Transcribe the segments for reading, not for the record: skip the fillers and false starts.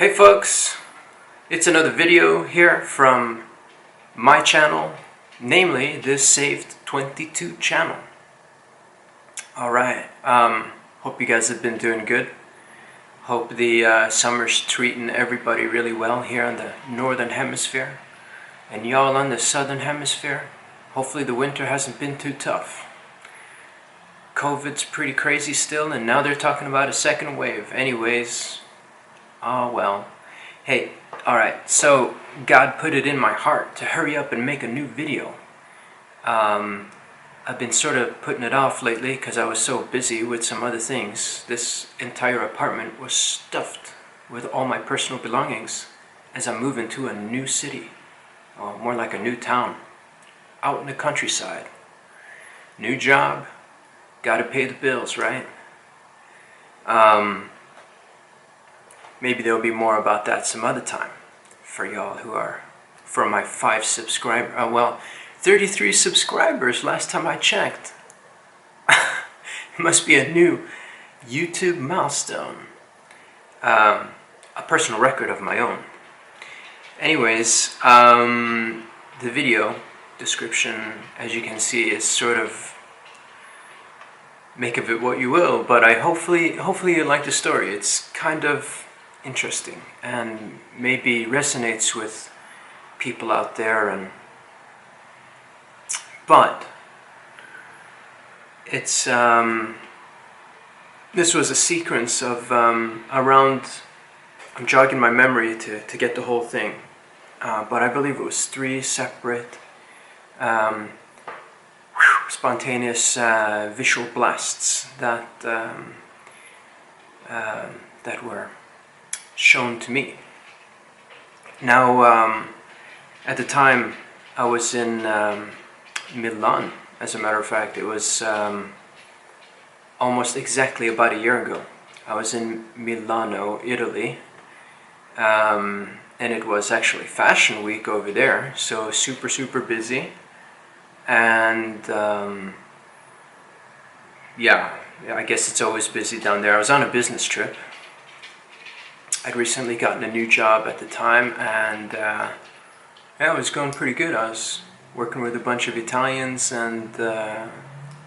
Hey folks, it's another video here from my channel, namely this Saved 22 channel. Alright, hope you guys have been doing good. Hope the summer's treating everybody really well here in the northern hemisphere. And y'all on the southern hemisphere, hopefully the winter hasn't been too tough. COVID's pretty crazy still, and now they're talking about a second wave. Anyways, oh well. Hey, alright, so God put it in my heart to hurry up and make a new video. I've been sort of putting it off lately because I was so busy with some other things. This entire apartment was stuffed with all my personal belongings as I move into a new city, or more like a new town, out in the countryside. New job, gotta pay the bills, right? Maybe there'll be more about that some other time for y'all who are from my 33 subscribers last time I checked. It must be a new YouTube milestone. A personal record of my own. Anyways, the video description, as you can see, is sort of, make of it what you will, but hopefully you like the story. It's kind of interesting and maybe resonates with people out there, but it's this was a sequence of around, I'm jogging my memory to get the whole thing, but I believe it was 3 separate spontaneous visual blasts that that were shown to me. Now, at the time, I was in Milan. As a matter of fact, it was almost exactly about a year ago. I was in Milano, Italy, and it was actually Fashion Week over there, so super busy. And yeah, I guess it's always busy down there. I was on a business trip. I'd recently gotten a new job at the time, and yeah, it was going pretty good. I was working with a bunch of Italians and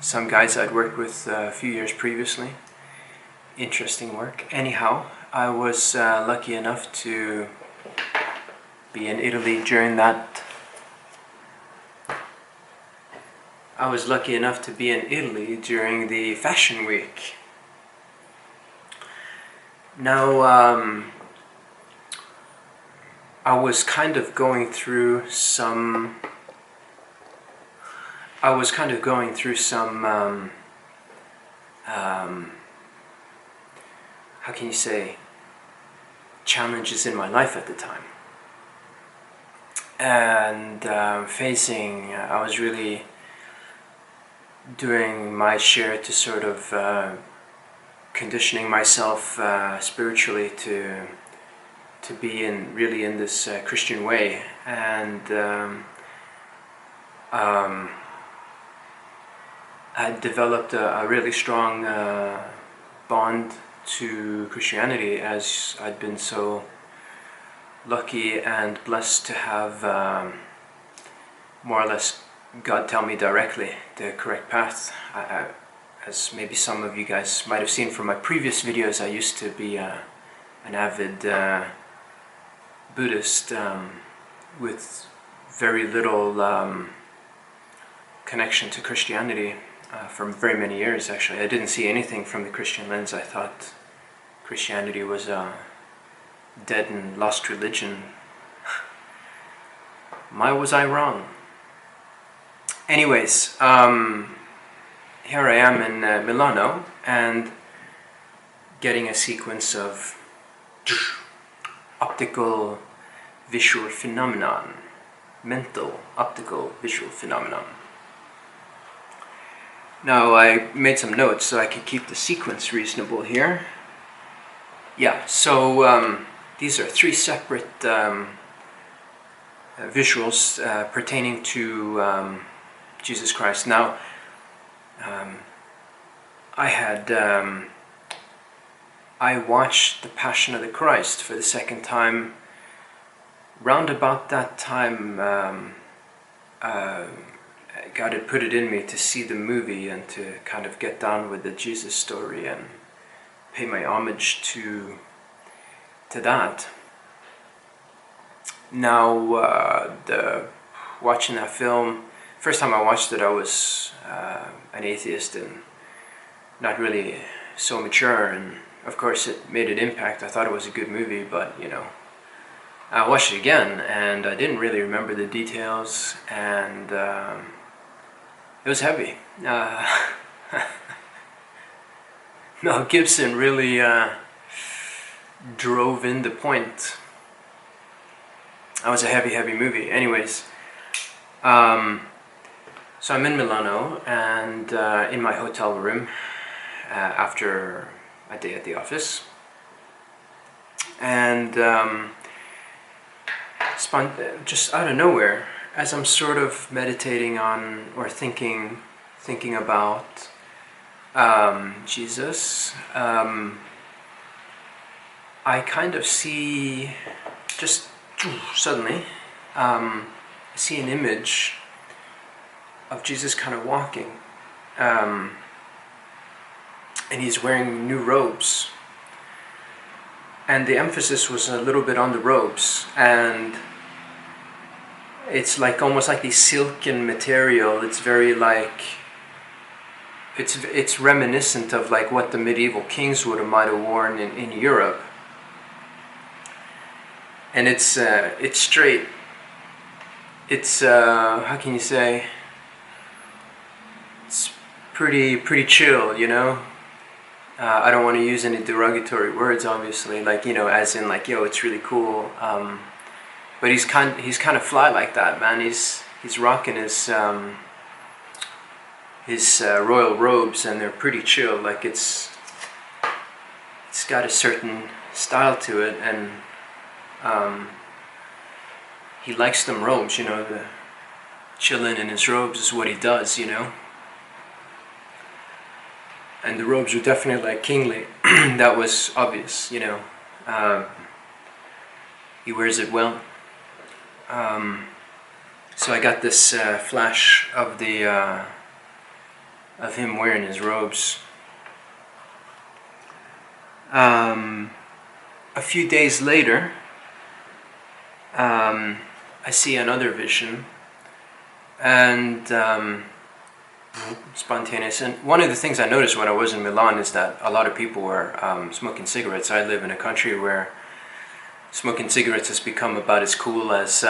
some guys I'd worked with a few years previously. Interesting work. Anyhow, I was lucky enough to be in Italy during that. I was lucky enough to be in Italy during the Fashion Week. Now, I was kind of going through some how can you say, challenges in my life at the time. And I was really doing my share to sort of conditioning myself spiritually to be really in this Christian way, and I developed a really strong bond to Christianity, as I'd been so lucky and blessed to have more or less God tell me directly the correct path. As maybe some of you guys might have seen from my previous videos, I used to be an avid Buddhist with very little connection to Christianity for very many years, actually. I didn't see anything from the Christian lens. I thought Christianity was a dead and lost religion. My, was I wrong? Anyways, here I am in Milano, and getting a sequence of optical visual phenomenon, mental optical visual phenomenon. Now, I made some notes so I could keep the sequence reasonable here. Yeah, so these are 3 separate visuals pertaining to Jesus Christ. Now, I I watched The Passion of the Christ for the second time. Round about that time, God had put it in me to see the movie and to kind of get down with the Jesus story and pay my homage to that. Now, watching that film, first time I watched it, I was an atheist and not really so mature, and of course it made an impact. I thought it was a good movie, but you know, I watched it again and I didn't really remember the details, and it was heavy. Mel Gibson really drove in the point. That was a heavy movie. Anyways, so I'm in Milano and in my hotel room after a day at the office, and just out of nowhere, as I'm sort of meditating on or thinking about Jesus, I kind of see, just suddenly, see an image of Jesus kind of walking, and he's wearing new robes, and the emphasis was a little bit on the robes, and it's like almost like the silken material. It's very like, it's reminiscent of like what the medieval kings might have worn in Europe, and it's straight. It's how can you say? It's pretty chill, you know. I don't want to use any derogatory words, obviously, like, you know, as in like, yo, it's really cool. But he's kind of fly like that, man. He's rocking his royal robes, and they're pretty chill. Like it's got a certain style to it, and he likes them robes, you know. The chilling in his robes is what he does, you know. And the robes were definitely like kingly. That was obvious, you know. He wears it well. So I got this flash of of him wearing his robes. A few days later, I see another vision, and spontaneous. And one of the things I noticed when I was in Milan is that a lot of people were smoking cigarettes. I live in a country where smoking cigarettes has become about as cool as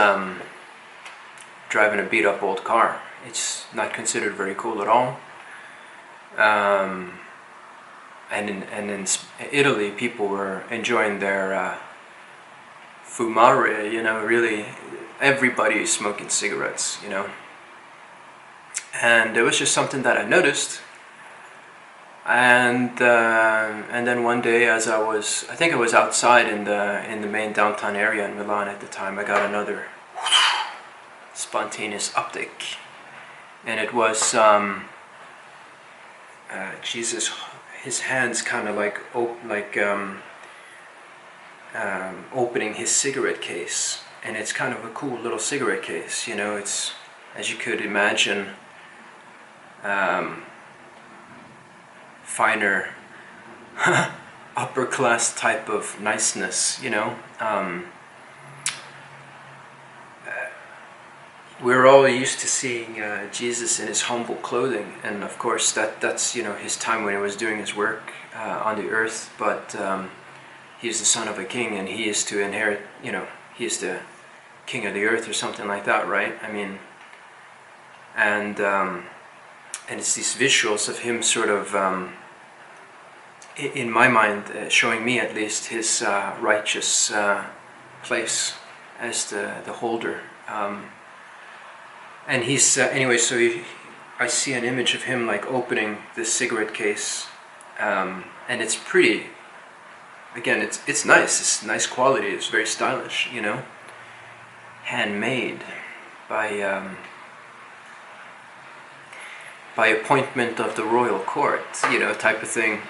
driving a beat-up old car. It's not considered very cool at all. And in Italy, people were enjoying their fumare. You know, really, everybody is smoking cigarettes. You know. And it was just something that I noticed, and then one day, as I think I was outside in the main downtown area in Milan at the time, I got another spontaneous uptick, and it was Jesus, his hands kind of like opening his cigarette case, and it's kind of a cool little cigarette case, you know. It's, as you could imagine, finer, upper class type of niceness, you know. We're all used to seeing Jesus in his humble clothing, and of course that's, you know, his time when he was doing his work on the earth. But he is the son of a king, and he is to inherit, you know, he is the king of the earth or something like that, right? I mean, and it's these visuals of him sort of, in my mind, showing me at least his righteous place as the holder. And he's, anyway, so I see an image of him like opening this cigarette case, and it's pretty, again, it's nice, it's nice quality, it's very stylish, you know, handmade by appointment of the royal court, you know, type of thing.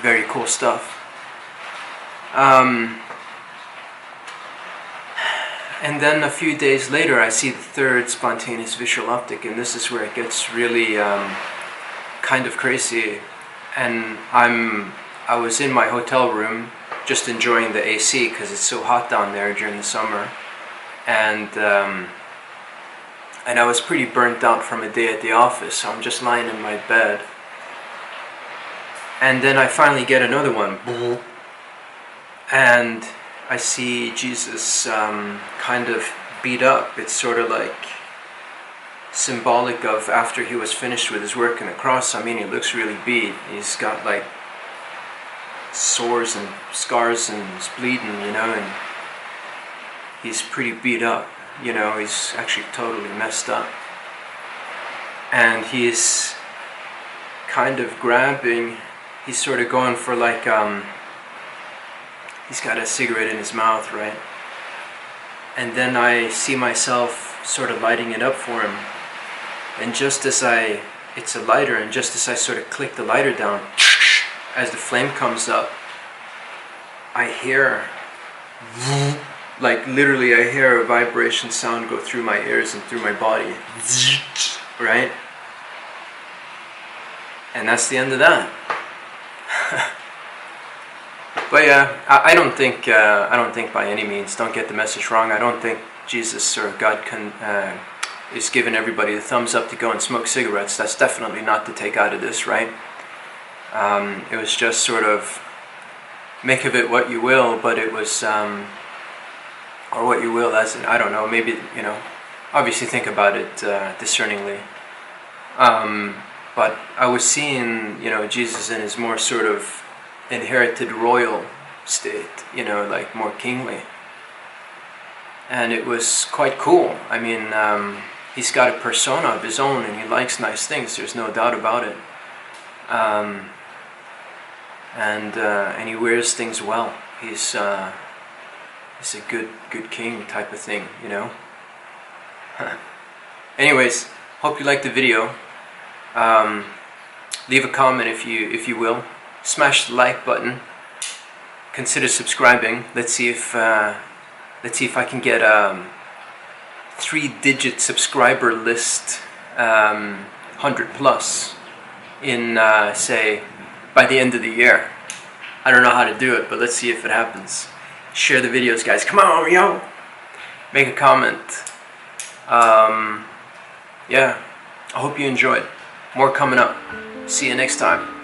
Very cool stuff. And then a few days later, I see the third spontaneous visual optic, and this is where it gets really kind of crazy. And I was in my hotel room, just enjoying the AC because it's so hot down there during the summer, and I was pretty burnt out from a day at the office, so I'm just lying in my bed, and then I finally get another one, and I see Jesus kind of beat up. It's sort of like symbolic of after he was finished with his work on the cross. I mean, he looks really beat. He's got like sores and scars and he's bleeding, you know, and he's pretty beat up, you know, he's actually totally messed up. And he's kind of grabbing, he's sort of going for like, he's got a cigarette in his mouth, right? And then I see myself sort of lighting it up for him. And just as it's a lighter, and just as I sort of click the lighter down, as the flame comes up, I hear, like literally I hear a vibration sound go through my ears and through my body, right? And that's the end of that. But yeah, I don't think by any means, don't get the message wrong, I don't think Jesus or God is giving everybody the thumbs up to go and smoke cigarettes. That's definitely not the take out of this, right? It was just sort of, make of it what you will, but it was, or what you will as in, I don't know, maybe, you know, obviously think about it discerningly. But I was seeing, you know, Jesus in his more sort of inherited royal state, you know, like more kingly. And it was quite cool. I mean, he's got a persona of his own and he likes nice things, there's no doubt about it. And he wears things well. He's a good king type of thing, you know. Anyways, hope you liked the video. Leave a comment if you will. Smash the like button. Consider subscribing. Let's see if I can get a 3-digit subscriber list, 100 plus, in say by the end of the year. I don't know how to do it, but let's see if it happens. Share the videos, guys. Come on, yo! Make a comment. Yeah, I hope you enjoyed. More coming up. See you next time.